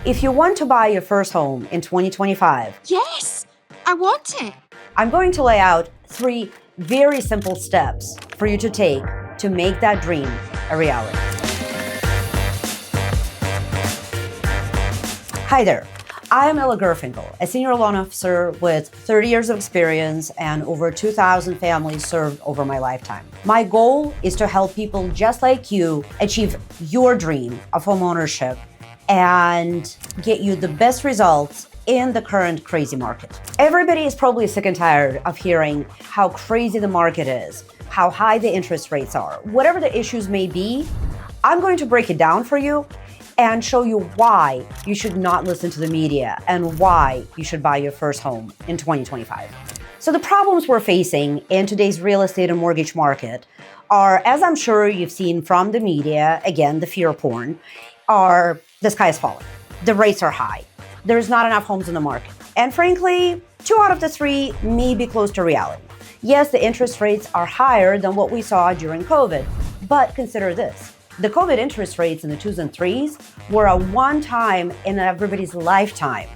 If you want to buy your first home in 2025, Yes, I want it. I'm going to lay out 3 very simple steps for you to take to make that dream a reality. Hi there. I'm Gurfinkel, a senior loan officer with 30 years of experience and over 2,000 families served over my lifetime. My goal is to help people just like you achieve your dream of homeownership and get you the best results in the current crazy market. Everybody is probably sick and tired of hearing how crazy the market is, how high the interest rates are. Whatever the issues may be, I'm going to break it down for you and show you why you should not listen to the media and why you should buy your first home in 2025. So the problems we're facing in today's real estate and mortgage market are, as I'm sure you've seen from the media, again, the fear porn, are the sky is falling. The rates are high. There's not enough homes in the market. And frankly, 2 out of the 3 may be close to reality. Yes, the interest rates are higher than what we saw during COVID, but consider this. The COVID interest rates in the 2s and 3s were a one-time in everybody's lifetime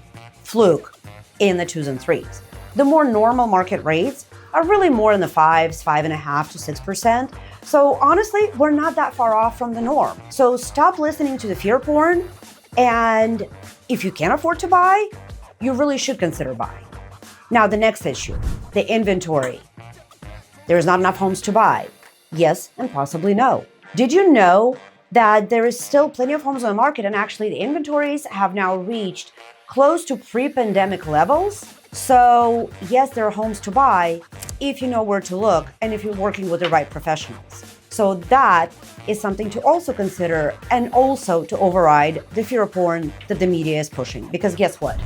fluke in the 2s and 3s. The more normal market rates are really more in the 5s, 5.5% to 6%. So honestly, we're not that far off from the norm. So stop listening to the fear porn. And if you can't afford to buy, you really should consider buying. Now, the next issue, the inventory. There's not enough homes to buy. Yes, and possibly no. Did you know that there is still plenty of homes on the market and actually the inventories have now reached close to pre-pandemic levels? So yes, there are homes to buy if you know where to look and if you're working with the right professionals. So that is something to also consider and also to override the fear porn that the media is pushing. Because guess what?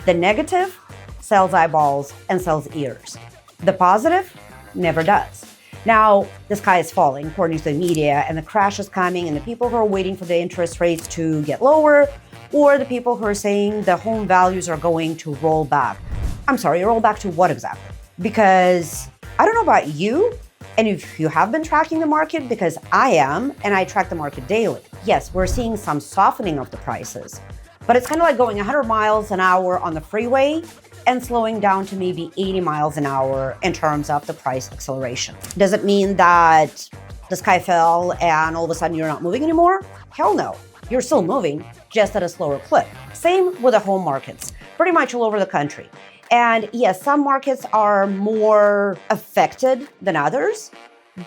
The negative sells eyeballs and sells ears. The positive never does. Now, the sky is falling, according to the media, and the crash is coming, and the people who are waiting for the interest rates to get lower, or the people who are saying the home values are going to roll back. I'm sorry, roll back to what exactly? Because I don't know about you, and if you have been tracking the market, because I am, and I track the market daily. Yes, we're seeing some softening of the prices, but it's kind of like going 100 miles an hour on the freeway and slowing down to maybe 80 miles an hour in terms of the price acceleration. Does it mean that the sky fell and all of a sudden you're not moving anymore? Hell no. You're still moving, just at a slower clip. Same with the home markets, pretty much all over the country. And yes, some markets are more affected than others,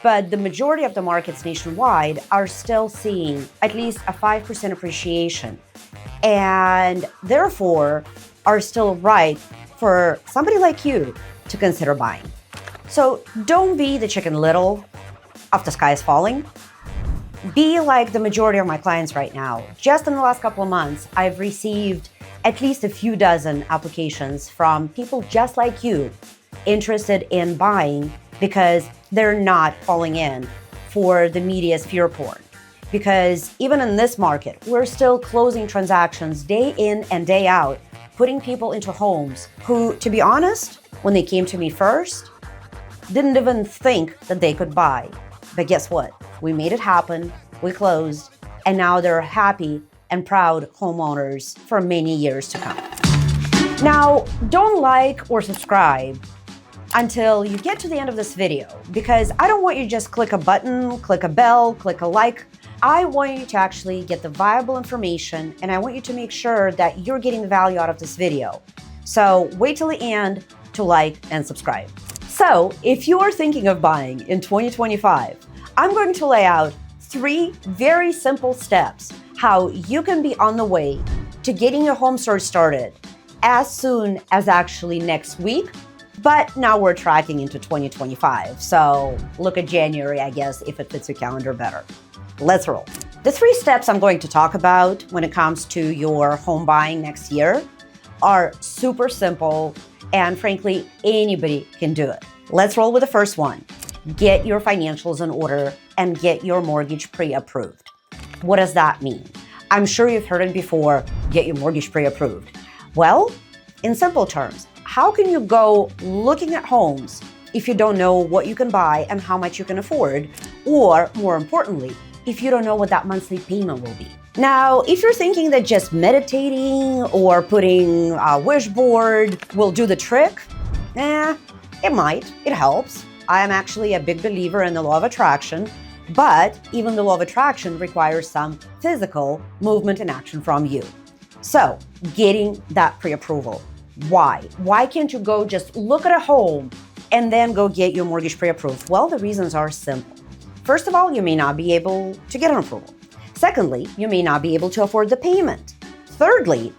but the majority of the markets nationwide are still seeing at least a 5% appreciation and therefore are still right for somebody like you to consider buying. So don't be the Chicken Little of the sky is falling. Be like the majority of my clients right now. Just in the last couple of months, I've received at least a few dozen applications from people just like you interested in buying because they're not falling in for the media's fear porn. Because even in this market, we're still closing transactions day in and day out, putting people into homes who, to be honest, when they came to me first, didn't even think that they could buy. But guess what? We made it happen, we closed, and now they're happy and proud homeowners for many years to come. Now, don't like or subscribe until you get to the end of this video, because I don't want you to just click a button, click a bell, click a like. I want you to actually get the viable information, and I want you to make sure that you're getting the value out of this video. So wait till the end to like and subscribe. So if you are thinking of buying in 2025, I'm going to lay out 3 very simple steps how you can be on the way to getting your home search started as soon as actually next week. But now we're tracking into 2025. So look at January, I guess, if it fits your calendar better. Let's roll. The 3 steps I'm going to talk about when it comes to your home buying next year are super simple, and frankly, anybody can do it. Let's roll with the first one. Get your financials in order and get your mortgage pre-approved. What does that mean? I'm sure you've heard it before, get your mortgage pre-approved. Well, in simple terms, how can you go looking at homes if you don't know what you can buy and how much you can afford? Or more importantly, if you don't know what that monthly payment will be. Now, if you're thinking that just meditating or putting a wish board will do the trick, it might, it helps. I am actually a big believer in the law of attraction, but even the law of attraction requires some physical movement and action from you. So, getting that pre-approval. Why? Why can't you go just look at a home and then go get your mortgage pre-approved? Well, the reasons are simple. First of all, you may not be able to get an approval. Secondly, you may not be able to afford the payment. Thirdly,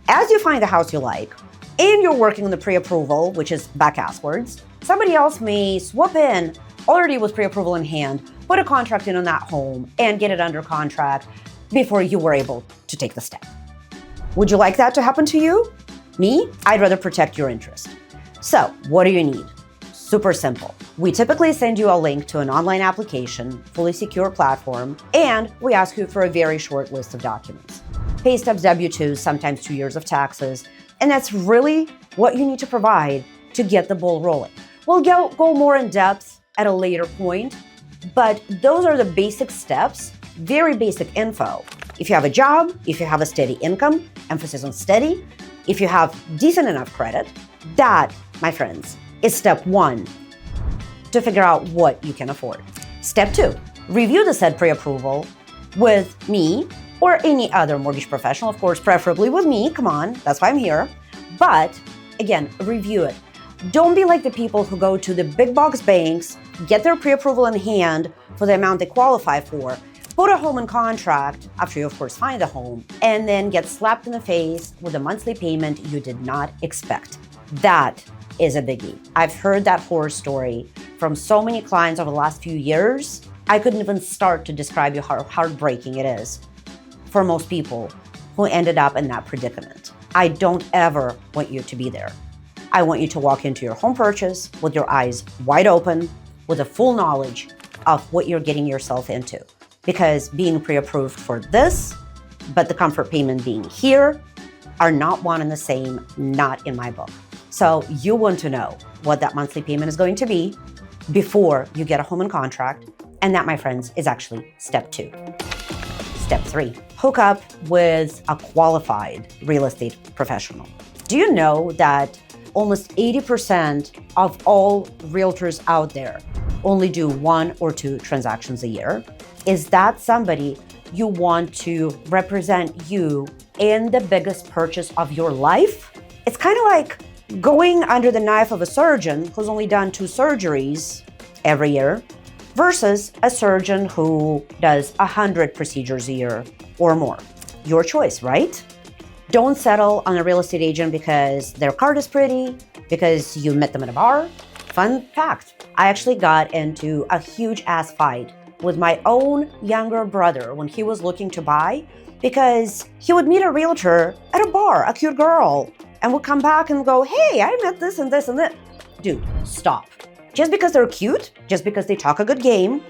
as you find the house you like and you're working on the pre-approval, which is back-asswards, somebody else may swoop in already with pre-approval in hand, put a contract in on that home and get it under contract before you were able to take the step. Would you like that to happen to you? Me? I'd rather protect your interest. So, what do you need? Super simple. We typically send you a link to an online application, fully secure platform, and we ask you for a very short list of documents. Pay stubs, W-2s, sometimes 2 years of taxes, and that's really what you need to provide to get the ball rolling. We'll go more in depth at a later point, but those are the basic steps, very basic info. If you have a job, if you have a steady income, emphasis on steady, if you have decent enough credit, that, my friends, is step one to figure out what you can afford. Step two, review the said pre-approval with me or any other mortgage professional, of course, preferably with me. Come on, that's why I'm here. But again, review it. Don't be like the people who go to the big box banks, get their pre-approval in hand for the amount they qualify for, put a home in contract after you, of course, find a home, and then get slapped in the face with a monthly payment you did not expect. That is a biggie. I've heard that horror story from so many clients over the last few years. I couldn't even start to describe you how heartbreaking it is for most people who ended up in that predicament. I don't ever want you to be there. I want you to walk into your home purchase with your eyes wide open, with a full knowledge of what you're getting yourself into. Because being pre-approved for this, but the comfort payment being here, are not one and the same, not in my book. So you want to know what that monthly payment is going to be before you get a home in contract. And that, my friends, is actually step two. Step three, hook up with a qualified real estate professional. Do you know that almost 80% of all realtors out there only do 1 or 2 transactions a year? Is that somebody you want to represent you in the biggest purchase of your life? It's kind of like going under the knife of a surgeon who's only done 2 surgeries every year versus a surgeon who does 100 procedures a year or more. Your choice, right? Don't settle on a real estate agent because their card is pretty, because you met them at a bar. Fun fact, I actually got into a huge ass fight with my own younger brother when he was looking to buy because he would meet a realtor at a bar, a cute girl, and would come back and go, hey, I met this and this and that. Dude, stop. Just because they're cute, just because they talk a good game,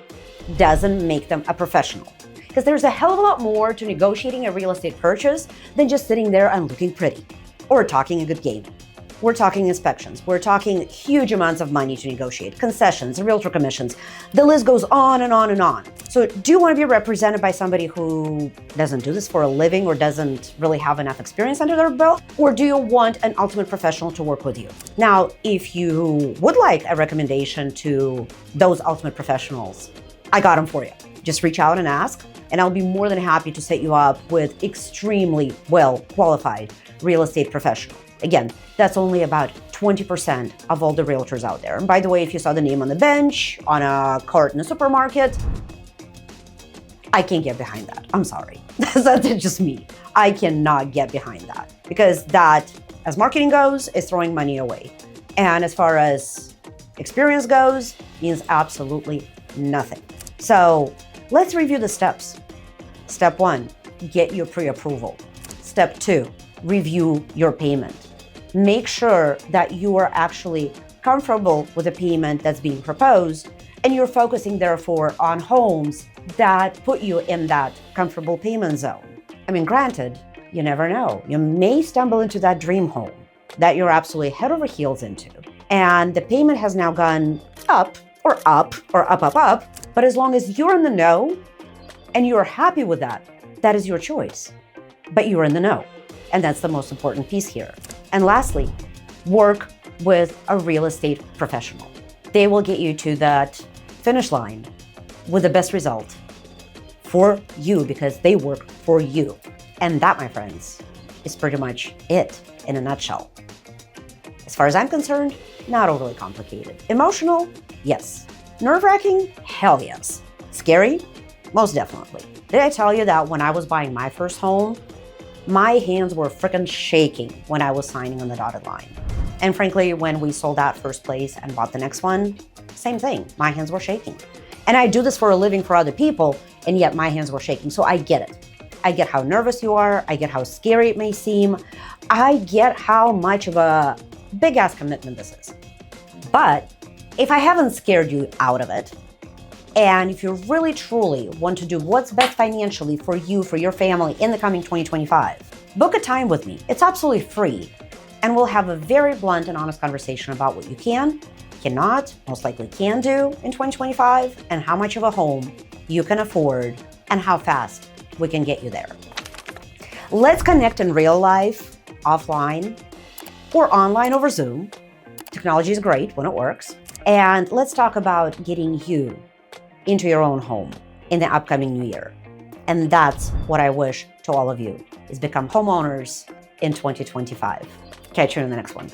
doesn't make them a professional. Because there's a hell of a lot more to negotiating a real estate purchase than just sitting there and looking pretty or talking a good game. We're talking inspections. We're talking huge amounts of money to negotiate, concessions, realtor commissions. The list goes on and on and on. So do you want to be represented by somebody who doesn't do this for a living or doesn't really have enough experience under their belt? Or do you want an ultimate professional to work with you? Now, if you would like a recommendation to those ultimate professionals, I got them for you. Just reach out and ask, and I'll be more than happy to set you up with extremely well qualified real estate professionals. Again, that's only about 20% of all the realtors out there. And by the way, if you saw the name on the bench, on a cart in a supermarket, I can't get behind that. I'm sorry. That's just me. I cannot get behind that because that, as marketing goes, is throwing money away. And as far as experience goes, means absolutely nothing. So let's review the steps. Step 1, get your pre-approval. Step 2, review your payment. Make sure that you are actually comfortable with the payment that's being proposed and you're focusing therefore on homes that put you in that comfortable payment zone. I mean, granted, you never know. You may stumble into that dream home that you're absolutely head over heels into. And the payment has now gone up or up or up, up, up. But as long as you're in the know and you're happy with that, that is your choice. But you're in the know. And that's the most important piece here. And lastly, work with a real estate professional. They will get you to that finish line with the best result for you because they work for you. And that, my friends, is pretty much it in a nutshell. As far as I'm concerned, not overly complicated. Emotional? Yes. Nerve-wracking? Hell yes. Scary? Most definitely. Did I tell you that when I was buying my first home, my hands were freaking shaking when I was signing on the dotted line? And frankly, when we sold that first place and bought the next one, same thing. My hands were shaking. And I do this for a living for other people, and yet my hands were shaking. So I get it. I get how nervous you are. I get how scary it may seem. I get how much of a big-ass commitment this is. But if I haven't scared you out of it, and if you really truly want to do what's best financially for you, for your family in the coming 2025, book a time with me. It's absolutely free. And we'll have a very blunt and honest conversation about what you can, cannot, most likely can do in 2025, and how much of a home you can afford and how fast we can get you there. Let's connect in real life, offline, or online over Zoom. Technology is great when it works. And let's talk about getting you into your own home in the upcoming new year. And that's what I wish to all of you, is become homeowners in 2025. Catch you in the next one.